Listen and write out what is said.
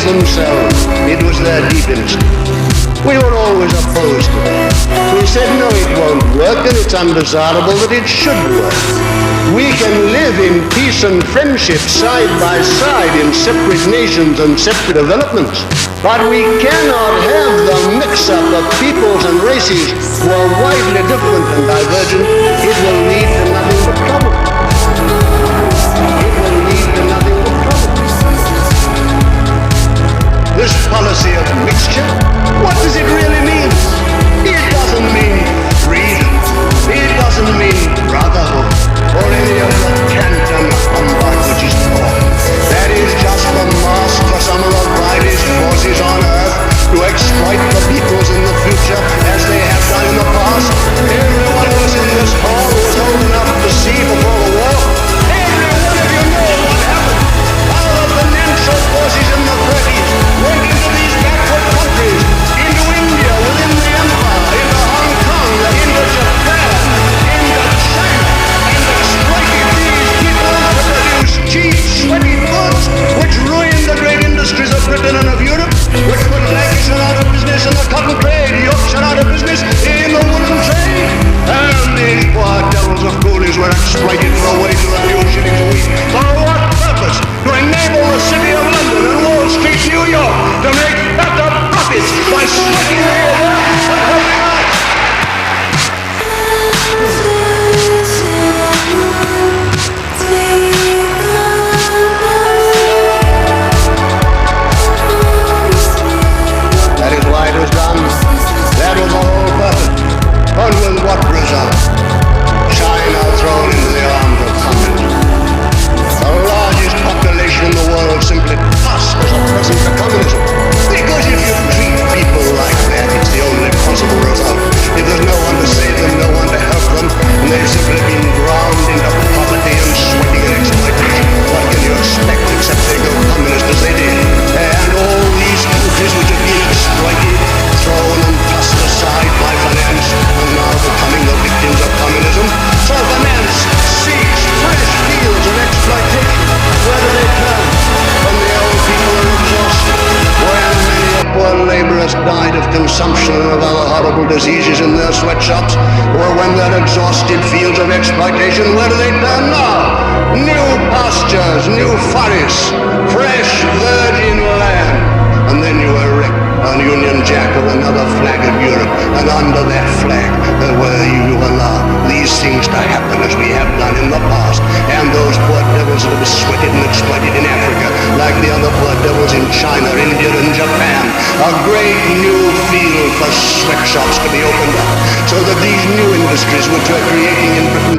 themselves. It was their deep instinct. We were always opposed to that. We said, no, it won't work, and it's undesirable that it should work. We can live in peace and friendship side by side in separate nations and separate developments. But we cannot have the mix-up of peoples and races who are widely different and divergent. It will lead to nothing but trouble. It will lead to nothing but trouble. This policy of mixture, what does it really mean? It doesn't mean freedom. It doesn't mean brotherhood or any of the canton humbug which is taught. That is just the mask for some of the brightest forces on earth to exploit the peoples in the future as they have done in the past. Every one of us in this hall was old enough to see before the war. Every one of you know what happened. How the financial forces in the 30s went into these backward countries, into India within the empire, into Hong Kong, into Japan, into China, and exploited these people to produce cheap, sweaty goods, which ruined the great industries of Britain and of Europe, which put Lancashire out of business in the cotton trade, Yorkshire out of business in the woolen trade. And these poor devils of coolies were exploited for a wage of a few shillings a week. For what purpose? To enable the city of London and Wall Street, New York, to make better profits by sweating the air and helping us. That is why it was done. That was the whole purpose. And with what result? China thrown into the arms of communism. The largest population in the world simply passed as a present to communism. Because if you treat people like that, it's the only possible result. If there's no one to save them, no one to help them, and they've simply been ground into poverty and sweating and exploitation, what can you expect except they go communist as they did? And all these countries which have been exploited, thrown and tossed aside by finance, are now becoming the victims of communism. So finance seeks fresh fields of exploitation. Where do they turn? When the old people are exhausted, when many a poor laborers died of consumption and of other horrible diseases in their sweatshops, or when they're exhausted fields of exploitation, where do they turn now? New pastures, new forests, fresh virgin land. And then you erect a Union Jack or another flag of Europe, and under that flag, where you allow these things to happen as we have done in the past, and those poor devils that have sweated and exploited in Africa, like the other poor devils in China, India, and Japan, a great new field for sweatshops to be opened up, so that these new industries which we're creating in Britain